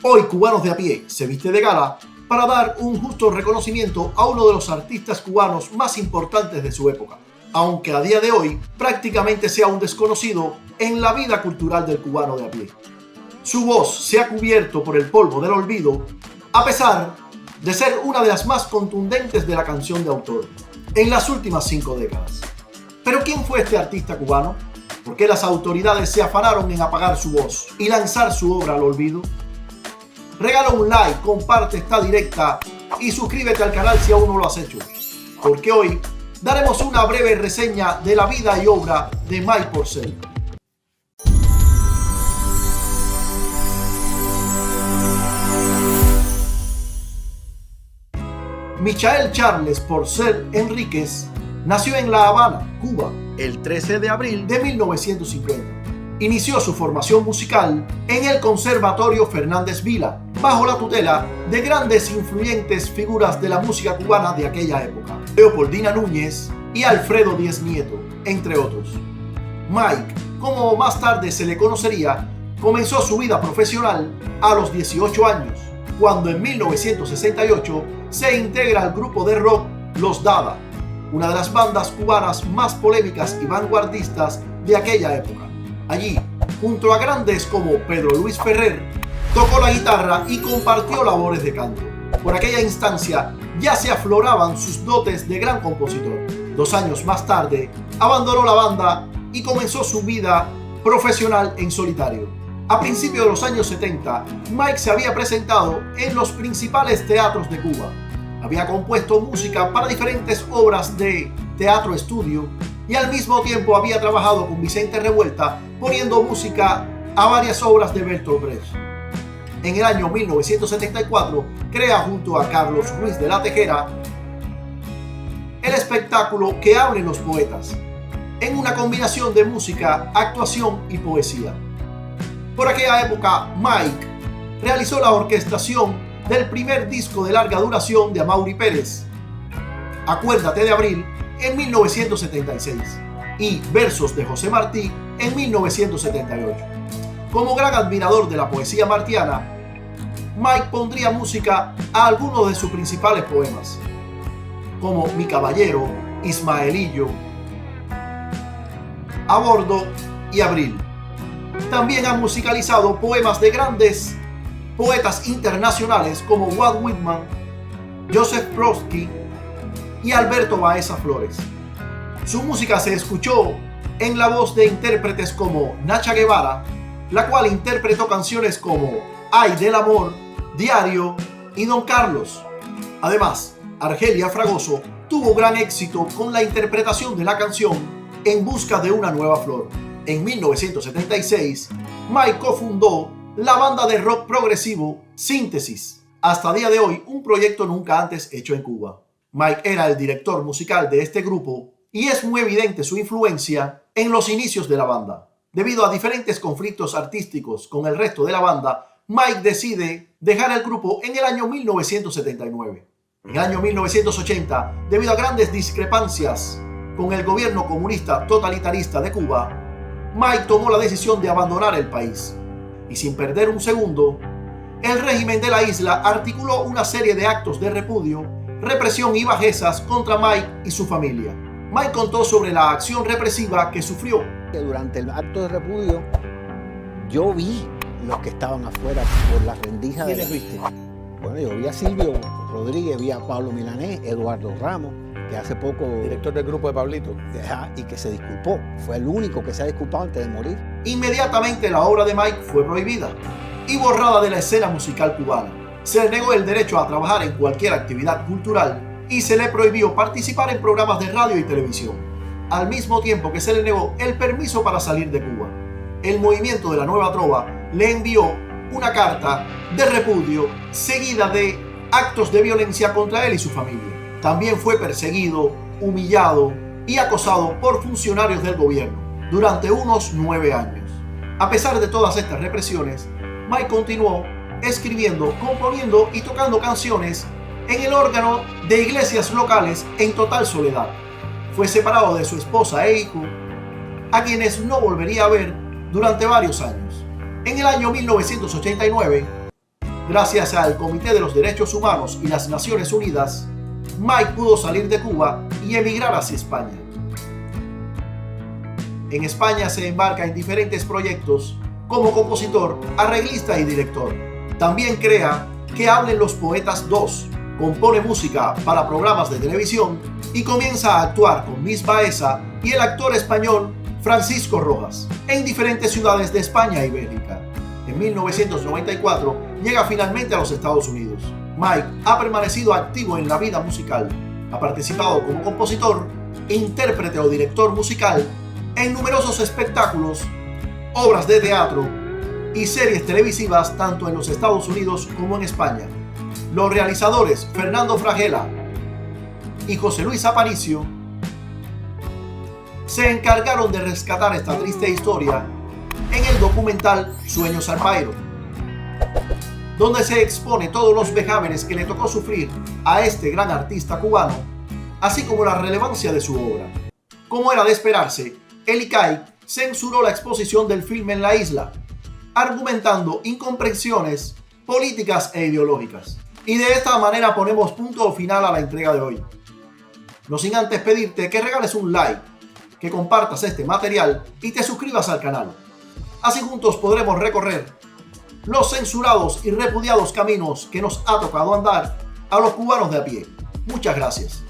Hoy Cubanos de a Pie se viste de gala para dar un justo reconocimiento a uno de los artistas cubanos más importantes de su época, aunque a día de hoy prácticamente sea un desconocido en la vida cultural del cubano de a pie. Su voz se ha cubierto por el polvo del olvido, a pesar de ser una de las más contundentes de la canción de autor en las últimas 5 décadas. ¿Pero quién fue este artista cubano? ¿Por qué las autoridades se afanaron en apagar su voz y lanzar su obra al olvido? Regala un like, comparte esta directa y suscríbete al canal si aún no lo has hecho, porque hoy daremos una breve reseña de la vida y obra de Mike Porcel. Michael Charles Porcel Enríquez nació en La Habana, Cuba, el 13 de abril de 1950. Inició su formación musical en el Conservatorio Fernández Vila, bajo la tutela de grandes e influyentes figuras de la música cubana de aquella época, Leopoldina Núñez y Alfredo Díez Nieto, entre otros. Mike, como más tarde se le conocería, comenzó su vida profesional a los 18 años, cuando en 1968 se integra al grupo de rock Los Dada, una de las bandas cubanas más polémicas y vanguardistas de aquella época. Allí, junto a grandes como Pedro Luis Ferrer, tocó la guitarra y compartió labores de canto. Por aquella instancia ya se afloraban sus dotes de gran compositor. 2 años más tarde, abandonó la banda y comenzó su vida profesional en solitario. A principios de los años 70, Mike se había presentado en los principales teatros de Cuba. Había compuesto música para diferentes obras de teatro estudio y al mismo tiempo había trabajado con Vicente Revuelta poniendo música a varias obras de Bertolt Brecht. En el año 1974 crea junto a Carlos Ruiz de la Tejera el espectáculo Que hablen los poetas, en una combinación de música, actuación y poesía. Por aquella época, Mike realizó la orquestación del primer disco de larga duración de Amaury Pérez, Acuérdate de Abril, en 1976, y Versos de José Martí en 1978. Como gran admirador de la poesía martiana, Mike pondría música a algunos de sus principales poemas, como Mi Caballero, Ismaelillo, A Bordo y Abril. También ha musicalizado poemas de grandes poetas internacionales como Walt Whitman, Joseph Brodsky y Alberto Baeza Flores. Su música se escuchó en la voz de intérpretes como Nacha Guevara, la cual interpretó canciones como Ay del Amor, Diario y Don Carlos. Además, Argelia Fragoso tuvo gran éxito con la interpretación de la canción En busca de una nueva flor. En 1976, Mike cofundó la banda de rock progresivo Síntesis, hasta día de hoy un proyecto nunca antes hecho en Cuba. Mike era el director musical de este grupo y es muy evidente su influencia en los inicios de la banda. Debido a diferentes conflictos artísticos con el resto de la banda, Mike decide dejar el grupo en el año 1979. En el año 1980, debido a grandes discrepancias con el gobierno comunista totalitarista de Cuba, Mike tomó la decisión de abandonar el país. Y sin perder un segundo, el régimen de la isla articuló una serie de actos de repudio, represión y bajezas contra Mike y su familia. Mike contó sobre la acción represiva que sufrió. Durante el acto de repudio, yo vi los que estaban afuera por las rendijas. ¿Quiénes viste? Bueno, yo vi a Silvio Rodríguez, vi a Pablo Milanés, Eduardo Ramos, que hace poco... Director del grupo de Pablito. Y que se disculpó. Fue el único que se ha disculpado antes de morir. Inmediatamente la obra de Mike fue prohibida y borrada de la escena musical cubana. Se le negó el derecho a trabajar en cualquier actividad cultural y se le prohibió participar en programas de radio y televisión, al mismo tiempo que se le negó el permiso para salir de Cuba. El movimiento de la Nueva Trova le envió una carta de repudio seguida de actos de violencia contra él y su familia. También fue perseguido, humillado y acosado por funcionarios del gobierno durante unos 9 años. A pesar de todas estas represiones, Mike continuó escribiendo, componiendo y tocando canciones en el órgano de iglesias locales en total soledad. Fue separado de su esposa e hijo, a quienes no volvería a ver durante varios años. En el año 1989, Gracias al Comité de los Derechos Humanos y las Naciones Unidas, Mike pudo salir de Cuba y emigrar hacia España. En España se embarca en diferentes proyectos como compositor, arreglista y director. También crea Que hablen los poetas 2, compone música para programas de televisión y comienza a actuar con Miss Baeza y el actor español Francisco Rojas en diferentes ciudades de España y Bélgica. En 1994 llega finalmente a los Estados Unidos. Mike ha permanecido activo en la vida musical. Ha participado como compositor, intérprete o director musical en numerosos espectáculos, obras de teatro y series televisivas tanto en los Estados Unidos como en España. Los realizadores Fernando Fragela y José Luis Aparicio se encargaron de rescatar esta triste historia en el documental Sueños al Pairo, donde se expone todos los vejámenes que le tocó sufrir a este gran artista cubano, así como la relevancia de su obra. Como era de esperarse, el ICAI censuró la exposición del filme en la isla, argumentando incomprensiones políticas e ideológicas. Y de esta manera ponemos punto final a la entrega de hoy. No sin antes pedirte que regales un like, que compartas este material y te suscribas al canal. Así juntos podremos recorrer los censurados y repudiados caminos que nos ha tocado andar a los cubanos de a pie. Muchas gracias.